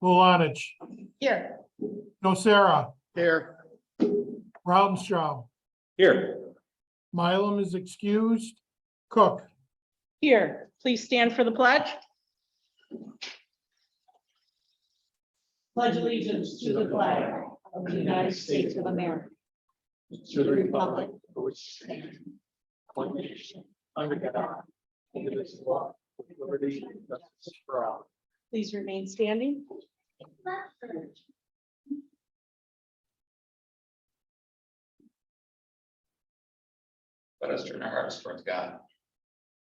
Lulanich, Here. Nocera, Here. Rautenstrau, Here. Mylum is excused. Cook, Here, please stand for the pledge. Pledge allegiance to the flag of the United States of America, To the republic for which it stands, one nation, under God, indivisible, with liberty and justice for all. please remain standing. Let us turn our hearts towards God.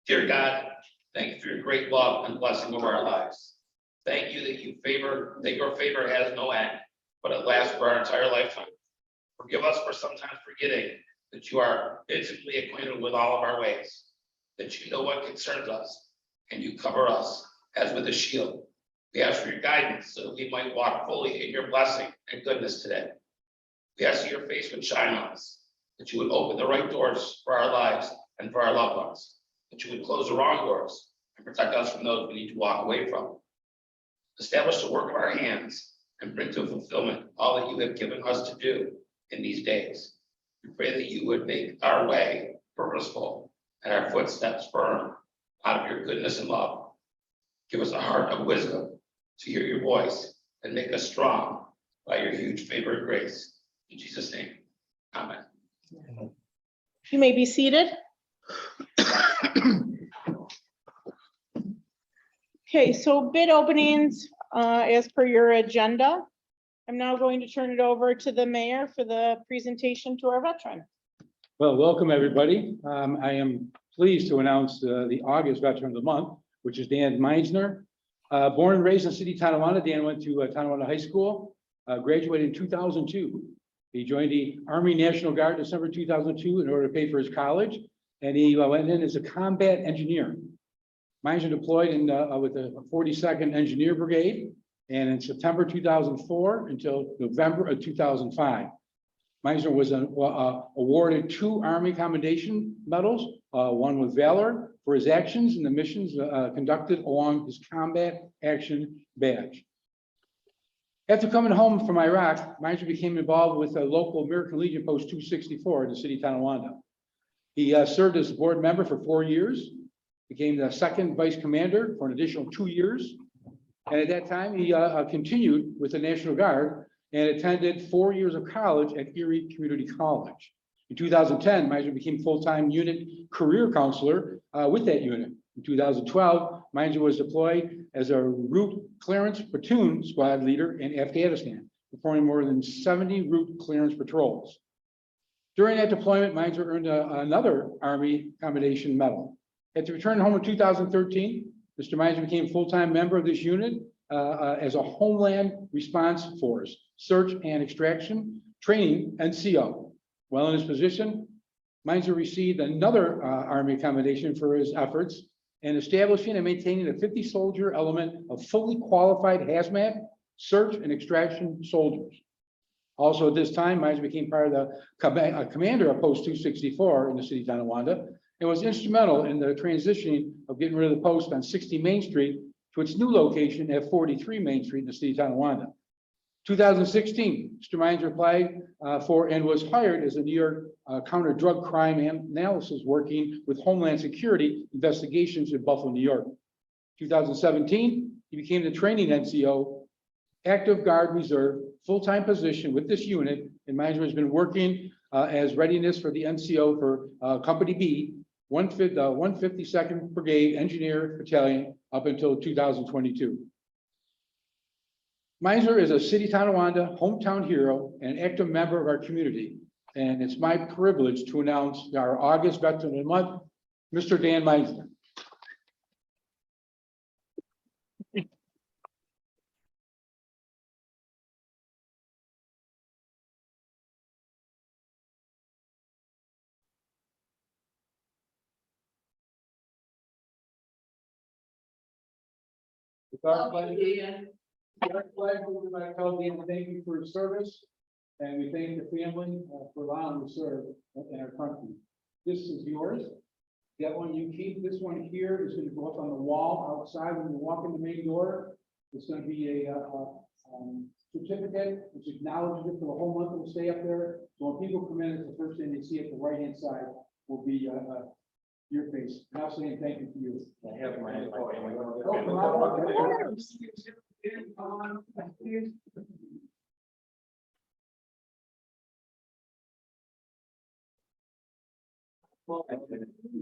Dear God, thank you for your great love and blessing over our lives. Thank you that your favor has no end, but it lasts for our entire lifetime. Forgive us for sometimes forgetting that you are intimately acquainted with all of our ways, that you know what concerns us, and you cover us as with a shield. We ask for your guidance so that we might walk fully in your blessing and goodness today. We ask that your face would shine on us, that you would open the right doors for our lives and for our loved ones, that you would close the wrong doors and protect us from those we need to walk away from. Establish the work of our hands and bring to fulfillment all that you have given us to do in these days. We pray that you would make our way purposeful and our footsteps firm out of your goodness and love. Give us a heart of wisdom to hear your voice and make us strong by your huge favor and grace. In Jesus' name, amen. You may be seated. Okay, so bid openings, as per your agenda. I'm now going to turn it over to the mayor for the presentation to our veteran. Well, welcome, everybody. I am pleased to announce the August Veteran of the Month, which is Dan Meisner. Born and raised in the city of Tonawanda, Dan went to Tonawanda High School, graduated in 2002. He joined the Army National Guard December 2002 in order to pay for his college, and he went in as a combat engineer. Meisner deployed in with the 42nd Engineer Brigade, and in September 2004 until November of 2005. Meisner was awarded 2 Army Commendation Medals, one with Valor for his actions in the missions conducted along his Combat Action Badge. After coming home from Iraq, Meisner became involved with a local American Legion Post 264 in the city of Tonawanda. He served as a board member for 4 years, became the 2nd vice commander for an additional 2 years. And at that time, he continued with the National Guard and attended 4 years of college at Erie Community College. In 2010, Meisner became full-time unit career counselor with that unit. In 2012, Meisner was deployed as a route clearance platoon squad leader in Afghanistan, performing more than 70 route clearance patrols. During that deployment, Meisner earned another Army Commendation Medal. At the return home in 2013, Mr. Meisner became a full-time member of this unit as a Homeland Response Force, Search and Extraction Training NCO. While in his position, Meisner received another Army commendation for his efforts in establishing and maintaining a 50-soldier element of fully qualified hazmat, search and extraction soldiers. Also at this time, Meisner became part of the commander of Post 264 in the city of Tonawanda, and was instrumental in the transitioning of getting rid of the post on 60 Main Street to its new location at 43 Main Street in the city of Tonawanda. 2016, Mr. Meisner applied for and was hired as a New York counter drug crime analysis working with Homeland Security investigations in Buffalo, New York. 2017, he became the training NCO, active guard reserve, full-time position with this unit, and Meisner has been working as readiness for the NCO for Company B, 152nd Brigade Engineer Battalion up until 2022. Meisner is a city Tonawanda hometown hero and an active member of our community. And it's my privilege to announce our August Veteran of the Month, Mr. Dan Meisner. With our pledge, we would like to tell Dan thank you for his service, and we thank the family for allowing him to serve in our country. This is yours. That one you keep. This one here is going to go up on the wall outside when you walk in the main door. It's going to be a certificate, which acknowledges it for the whole month. It will stay up there. So when people come in, it's the first thing they see at the right-hand side will be, your face. And I'll say thank you to you. I have my.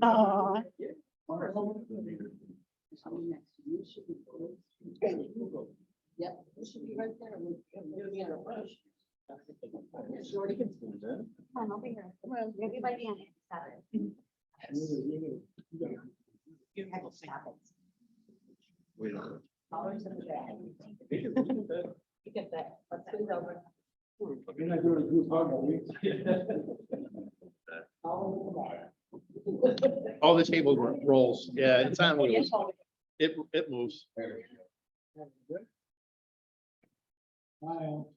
Aw. Yep, it should be right there. We'll be in a rush. Come on, over here. Come on, maybe by the end. Stop it. You have to stop it. Always in the back. You get that. Let's send it over. You're not doing a group hug, are we? All in the back. All the table rolls, yeah, it's on wheels, it moves. Smile.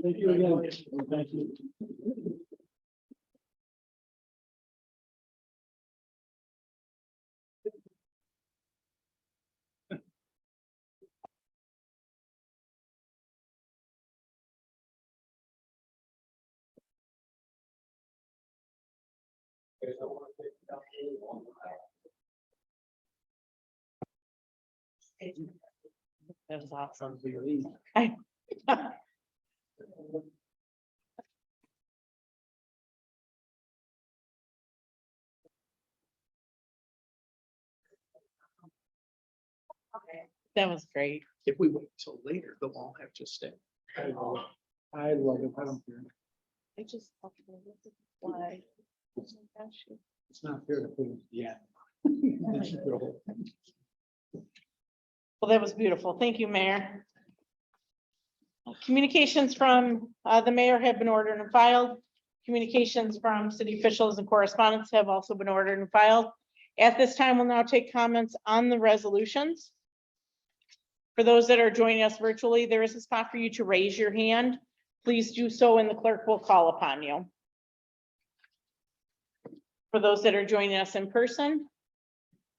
Thank you again. Thank you. That was awesome. That was great. If we wait till later, they'll all have to stay. I love it. I don't care. I just. Why? Oh my gosh. It's not fair to put it, yeah. Well, that was beautiful. Thank you, Mayor. Communications from the mayor have been ordered and filed. Communications from city officials and correspondents have also been ordered and filed. At this time, we'll now take comments on the resolutions. For those that are joining us virtually, there is a spot for you to raise your hand. Please do so and the clerk will call upon you. For those that are joining us in person,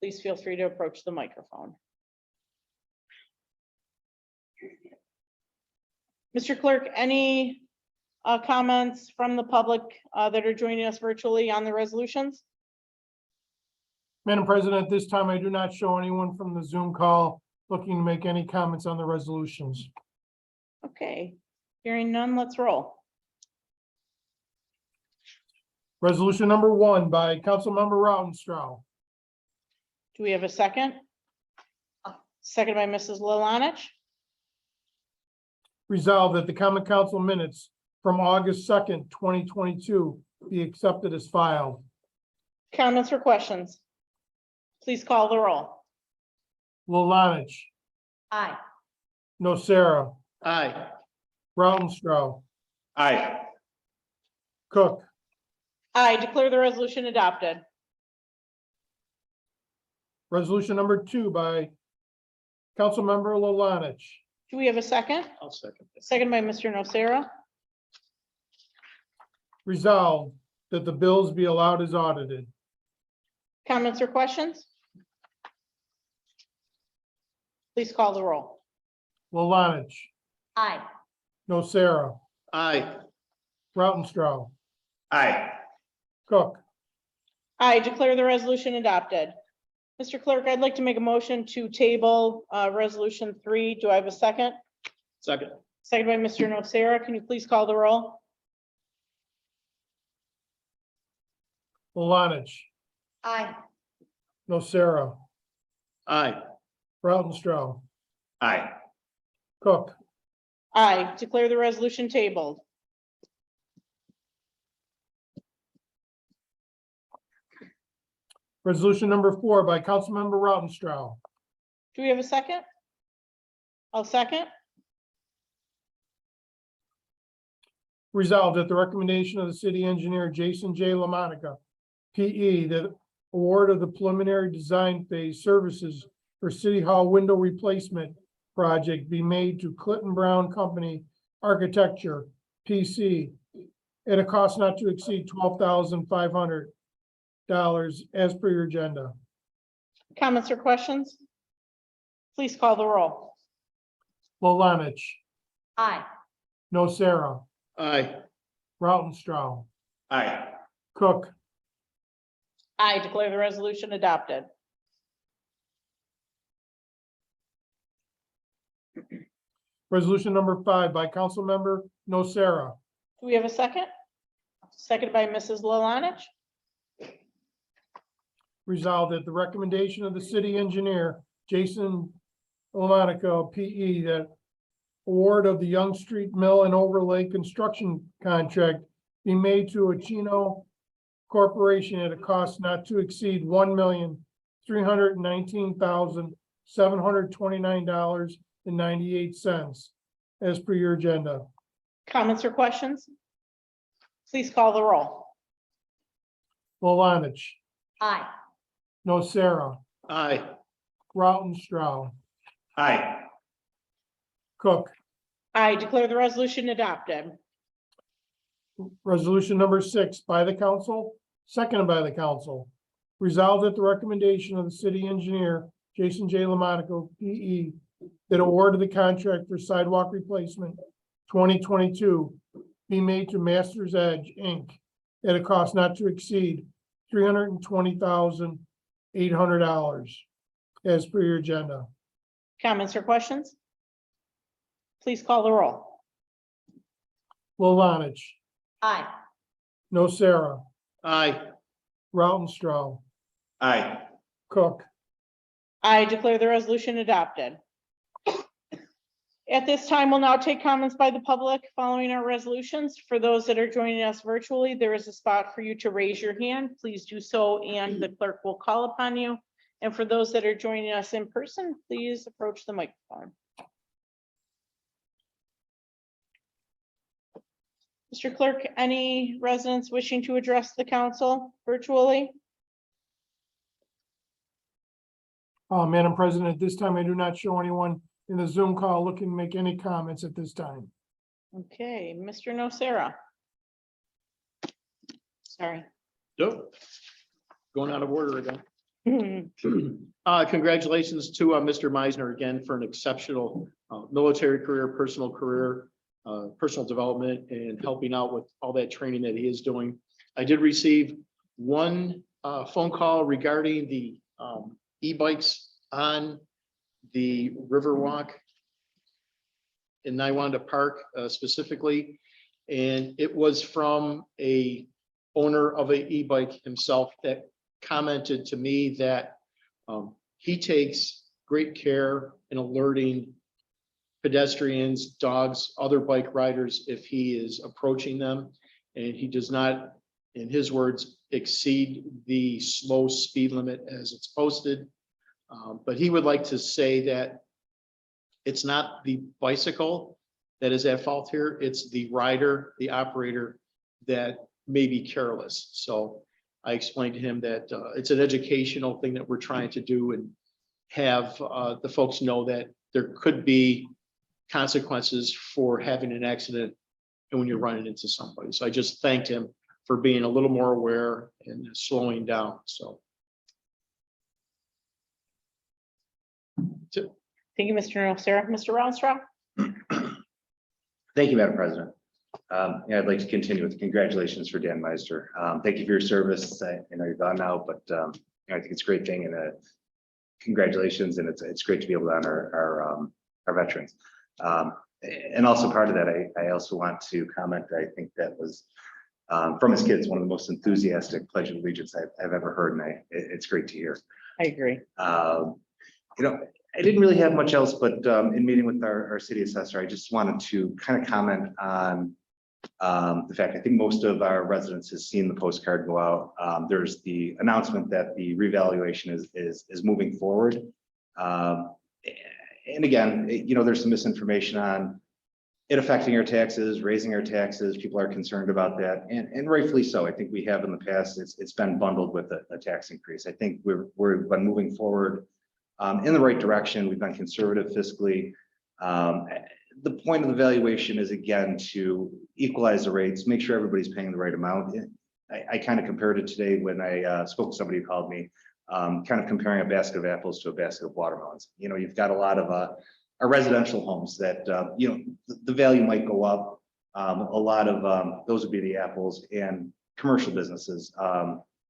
please feel free to approach the microphone. Mr. Clerk, any comments from the public that are joining us virtually on the resolutions? Madam President, at this time, I do not show anyone from the Zoom call looking to make any comments on the resolutions. Okay, hearing none, let's roll. Resolution number 1 by Councilmember Rautenstrau. Do we have a second? Second by Mrs. Lalanich. Resolved that the common council minutes from August 2nd, 2022 be accepted as filed. Comments or questions? Please call the roll. Lalanich, Aye. Nocera, Aye. Rautenstrau, Aye. Cook. I declare the resolution adopted. Resolution number 2 by Councilmember Lalanich. Do we have a second? I'll second this. Second by Mr. Nocera. Resolved that the bills be allowed as audited. Comments or questions? Please call the roll. Lalanich, Aye. Nocera, Aye. Rautenstrau, Aye. Cook. I declare the resolution adopted. Mr. Clerk, I'd like to make a motion to table resolution 3. Do I have a second? Second. Second by Mr. Nocera. Can you please call the roll? Lalanich, Aye. Nocera, Aye. Rautenstrau, Aye. Cook. I declare the resolution tabled. Resolution number 4 by Councilmember Rautenstrau. Do we have a second? I'll second. Resolved at the recommendation of the city engineer Jason J. LaMonica, PE, that award of the preliminary design phase services for City Hall window replacement project be made to Clinton Brown Company Architecture, PC, at a cost not to exceed $12,500 as per your agenda. Comments or questions? Please call the roll. Lulanich, Aye. Nocera, Aye. Rautenstrau, Aye. Cook, I declare the resolution adopted. resolution number 5 by council member Nocera. Do we have a second? Seconded by Mrs. Lalanich. Resolved at the recommendation of the city engineer, Jason Lamonaco, P.E., that award of the Young Street Mill and Overlay construction contract be made to Achino Corporation at a cost not to exceed $1,319,729.98 as per your agenda. Comments or questions? Please call the roll. Lulanich, Aye. Nocera, Aye. Rautenstrau, Aye. Cook. I declare the resolution adopted. Resolution number 6 by the council, seconded by the council. Resolved at the recommendation of the city engineer, Jason J. Lamonaco, P.E., that award of the contract for sidewalk replacement 2022 be made to Masters Edge, Inc. at a cost not to exceed $320,800 as per your agenda. Comments or questions? Please call the roll. Lulanich, Aye. Nocera, Aye. Rautenstrau, Aye. Cook. I declare the resolution adopted. At this time, we'll now take comments by the public following our resolutions. For those that are joining us virtually, there is a spot for you to raise your hand. Please do so, and the clerk will call upon you. And for those that are joining us in person, please approach the microphone. Mr. Clerk, any residents wishing to address the council virtually? Madam President, at this time, I do not show anyone in the Zoom call looking to make any comments at this time. Okay, Mr. Nocera. Sorry. Nope. Going out of order again. Congratulations to Mr. Meisner again for an exceptional military career, personal development, and helping out with all that training that he is doing. I did receive one phone call regarding the e-bikes on the Riverwalk in Niwanda Park specifically, and it was from a owner of a e-bike himself that commented to me that he takes great care in alerting pedestrians, dogs, other bike riders if he is approaching them, and he does not, in his words, exceed the slow speed limit as it's posted. But he would like to say that it's not the bicycle that is at fault here, it's the rider, the operator that may be careless. So I explained to him that it's an educational thing that we're trying to do and have the folks know that there could be consequences for having an accident and when you're running into somebody. So I just thanked him for being a little more aware and slowing down. So. Thank you, Mr. Nocera. Mr. Rounstrau? Thank you, Madam President. Yeah, I'd like to continue with congratulations for Dan Meister. Thank you for your service. I know you're gone now, but I think it's a great thing, and congratulations. And it's great to be able to honor our veterans. And also part of that, I also want to comment that I think that was from his kids, one of the most enthusiastic Pledge of Allegiance I've ever heard, and it's great to hear. I agree. You know, I didn't really have much else, but in meeting with our city assessor, I just wanted to kind of comment on the fact I think most of our residents has seen the postcard go out. There's the announcement that the revaluation is moving forward. And again, you know, there's some misinformation on it affecting our taxes, raising our taxes. People are concerned about that, and rightfully so. I think we have in the past, it's been bundled with a tax increase. I think we've been moving forward in the right direction. We've been conservative fiscally. The point of the valuation is, again, to equalize the rates, make sure everybody's paying the right amount. I kind of compared it today when I spoke to somebody who called me, kind of comparing a basket of apples to a basket of watermelons. You know, you've got a lot of our residential homes that, you know, the value might go up. A lot of those would be the apples, and commercial businesses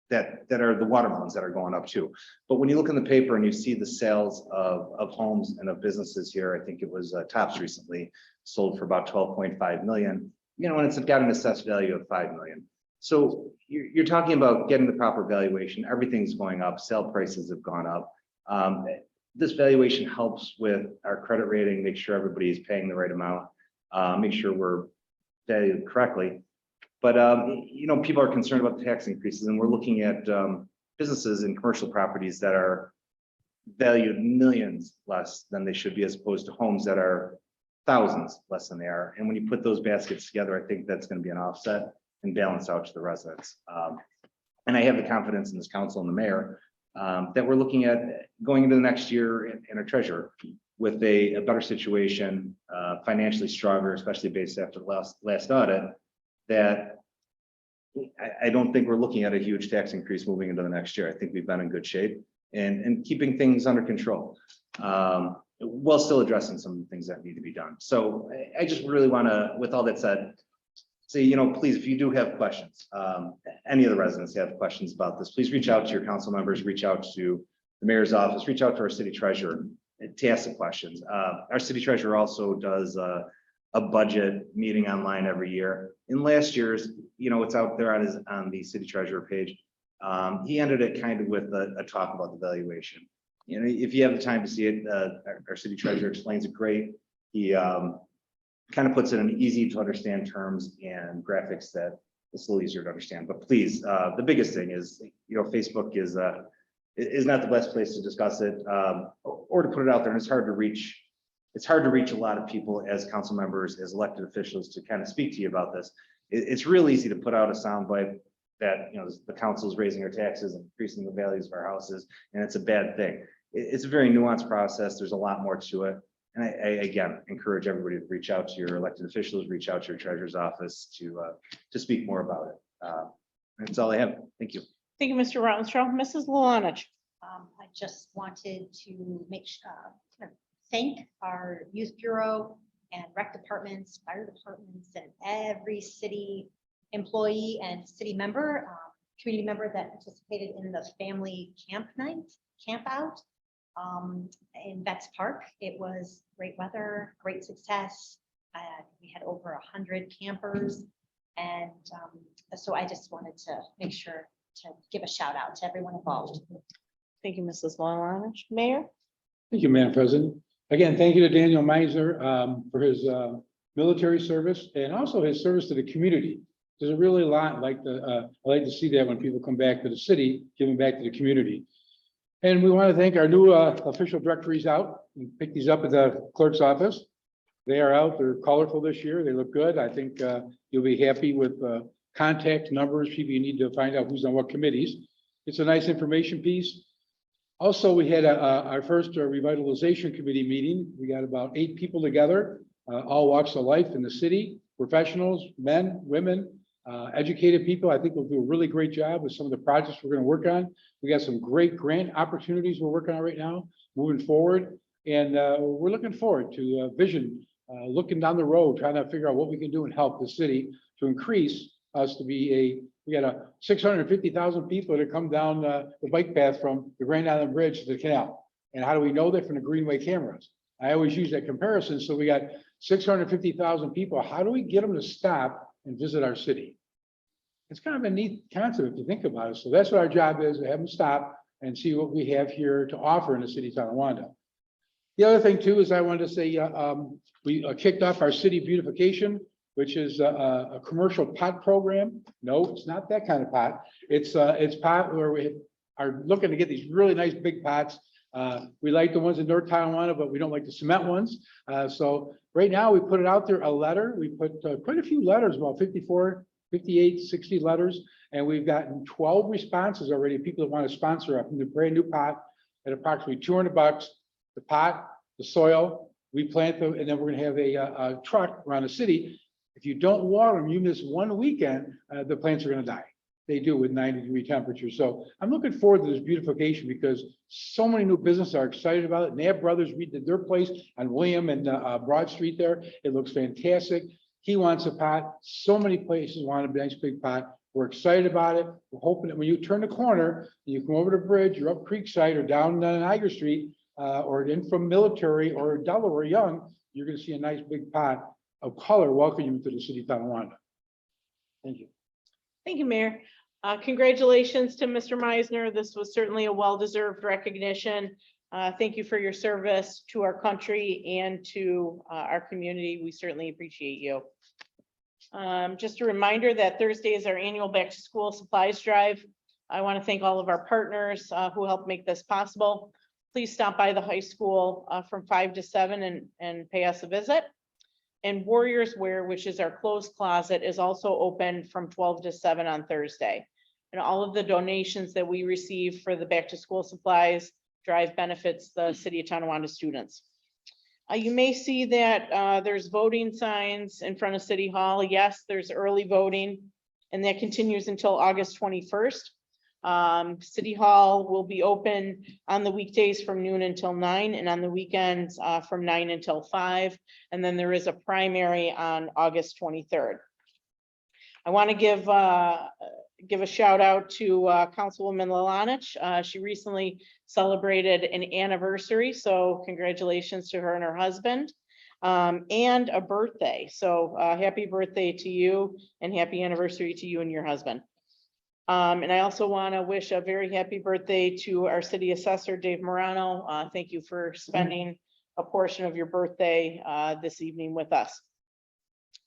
that are the watermelons that are going up too. But when you look in the paper and you see the sales of homes and of businesses here, I think it was Tops recently sold for about 12.5 million, you know, and it's got an assessed value of 5 million. So you're talking about getting the proper valuation. Everything's going up. Sale prices have gone up. This valuation helps with our credit rating, make sure everybody is paying the right amount, make sure we're valued correctly. But, you know, people are concerned about the tax increases, and we're looking at businesses and commercial properties that are valued millions less than they should be, as opposed to homes that are thousands less than they are. And when you put those baskets together, I think that's going to be an offset and balance out to the residents. And I have the confidence in this council and the mayor that we're looking at going into the next year in our treasurer with a better situation, financially stronger, especially based after the last audit, that I don't think we're looking at a huge tax increase moving into the next year. I think we've been in good shape and keeping things under control, while still addressing some of the things that need to be done. So I just really want to, with all that said, say, you know, please, if you do have questions, any of the residents have questions about this, please reach out to your council members, reach out to the mayor's office, reach out to our city treasurer to ask the questions. Our city treasurer also does a budget meeting online every year. In last year's, you know, it's out there on the city treasurer page. He ended it kind of with a talk about the valuation. You know, if you have the time to see it, our city treasurer explains it great. He kind of puts it in easy to understand terms and graphics that it's a little easier to understand. But please, the biggest thing is, you know, Facebook is not the best place to discuss it, or to put it out there. And it's hard to reach. It's hard to reach a lot of people as council members, as elected officials, to kind of speak to you about this. It's real easy to put out a soundbite that, you know, the council is raising our taxes and increasing the values of our houses, and it's a bad thing. It's a very nuanced process. There's a lot more to it. And I again encourage everybody to reach out to your elected officials, reach out to your treasurer's office to speak more about it. That's all I have. Thank you. Thank you, Mr. Rosenstroh. Mrs. Lalonich. I just wanted to thank our youth bureau and rec departments, fire departments, and every city employee and city member, community member that participated in the family camp out in Betts Park. It was great weather, great success. We had over 100 campers. And so I just wanted to make sure to give a shout out to everyone involved. Thank you, Mrs. Lalonich. Mayor? Thank you, Madam President. Again, thank you to Daniel Meisner for his military service and also his service to the community. There's a really lot I like to see that when people come back to the city, giving back to the community. And we want to thank our new official directories out. We picked these up at the clerk's office. They are out. They're colorful this year. They look good. I think you'll be happy with contact numbers, people you need to find out who's on what committees. It's a nice information piece. Also, we had our first revitalization committee meeting. We got about 8 people together, all walks of life in the city, professionals, men, women, educated people. I think we'll do a really great job with some of the projects we're going to work on. We got some great grant opportunities we're working on right now, moving forward. And we're looking forward to vision, looking down the road, trying to figure out what we can do and help the city to increase us to be we got 650,000 people that come down the bike path from the Grand Island Bridge to the canal. And how do we know that? From the Greenway cameras. I always use that comparison. So we got 650,000 people. How do we get them to stop and visit our city? It's kind of a neat concept if you think about it. So that's what our job is, to have them stop and see what we have here to offer in the city of Tonawanda. The other thing too is I wanted to say we kicked off our city beautification, which is a commercial pot program. No, it's not that kind of pot. It's pot where we are looking to get these really nice big pots. We like the ones in North Tonawanda, but we don't like the cement ones. So right now we put it out there, a letter. We put quite a few letters, about 54, 58, 60 letters. And we've gotten 12 responses already, people that want to sponsor a brand new pot at approximately $200. The pot, the soil, we plant them, and then we're going to have a truck around the city. If you don't water them, you miss one weekend, the plants are going to die. they do with 90-degree temperatures. So I'm looking forward to this beautification because so many new businesses are excited about it. Nab Brothers redid their place on William and Broad Street there. It looks fantastic. He wants a pot. So many places want a nice big pot. We're excited about it. We're hoping that when you turn the corner, you come over the bridge, you're up Creekside or down Niagara Street, or in from Military or Delaware Young, you're gonna see a nice big pot of color welcoming you to the city of Tonawanda. Thank you. Thank you, Mayor. Congratulations to Mr. Meisner. This was certainly a well-deserved recognition. Thank you for your service to our country and to our community. We certainly appreciate you. Just a reminder that Thursday is our annual back to school supplies drive. I want to thank all of our partners who helped make this possible. Please stop by the high school from 5 to 7 and pay us a visit. And Warriors Wear, which is our clothes closet, is also open from 12 to 7 on Thursday. And all of the donations that we receive for the back to school supplies drive benefits the city of Tonawanda students. You may see that there's voting signs in front of City Hall. Yes, there's early voting, and that continues until August 21st. City Hall will be open on the weekdays from noon until 9, and on the weekends from 9 until 5. And then there is a primary on August 23rd. I want to give a shout out to Councilwoman Lalanich. She recently celebrated an anniversary, so congratulations to her and her husband, and a birthday. So happy birthday to you and happy anniversary to you and your husband. And I also want to wish a very happy birthday to our city assessor, Dave Morano. Thank you for spending a portion of your birthday this evening with us.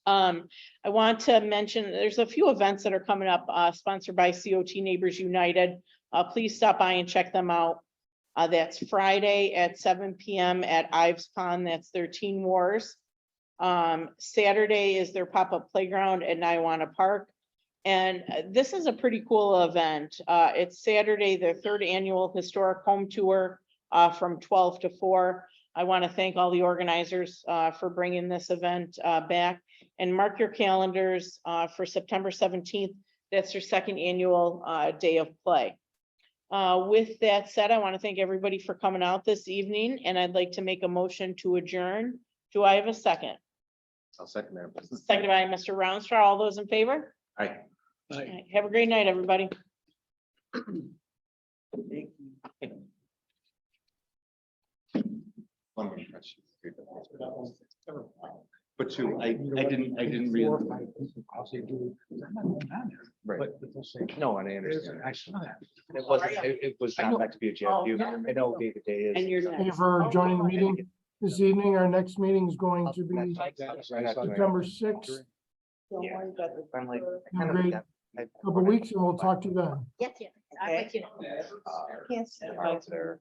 I want to mention, there's a few events that are coming up, sponsored by COT Neighbors United. Please stop by and check them out. That's Friday at 7 p.m. at Ives Pond. That's their Teen Wars. Saturday is their pop-up playground at Niawana Park. And this is a pretty cool event. It's Saturday, their 3rd annual historic home tour from 12 to 4. I want to thank all the organizers for bringing this event back, and mark your calendars for September 17th. That's their 2nd annual day of play. With that said, I want to thank everybody for coming out this evening, and I'd like to make a motion to adjourn. Do I have a second? I'll second that. Seconded by Mr. Rounstrau. All those in favor? Aye. All right, have a great night, everybody. One more question. But two, I didn't read. I'll say, dude, I'm not going down there. Right. But they'll say, No, and I understand. I saw that. It was not meant to be a Oh, JFU. yeah. I know David Day is. And you're Thank you for joining the meeting this evening. Our next meeting is going to be September 6th. Yeah. I'm like. Have a great couple of weeks, and we'll talk to you then. Yes, yes. I'll let you know. There.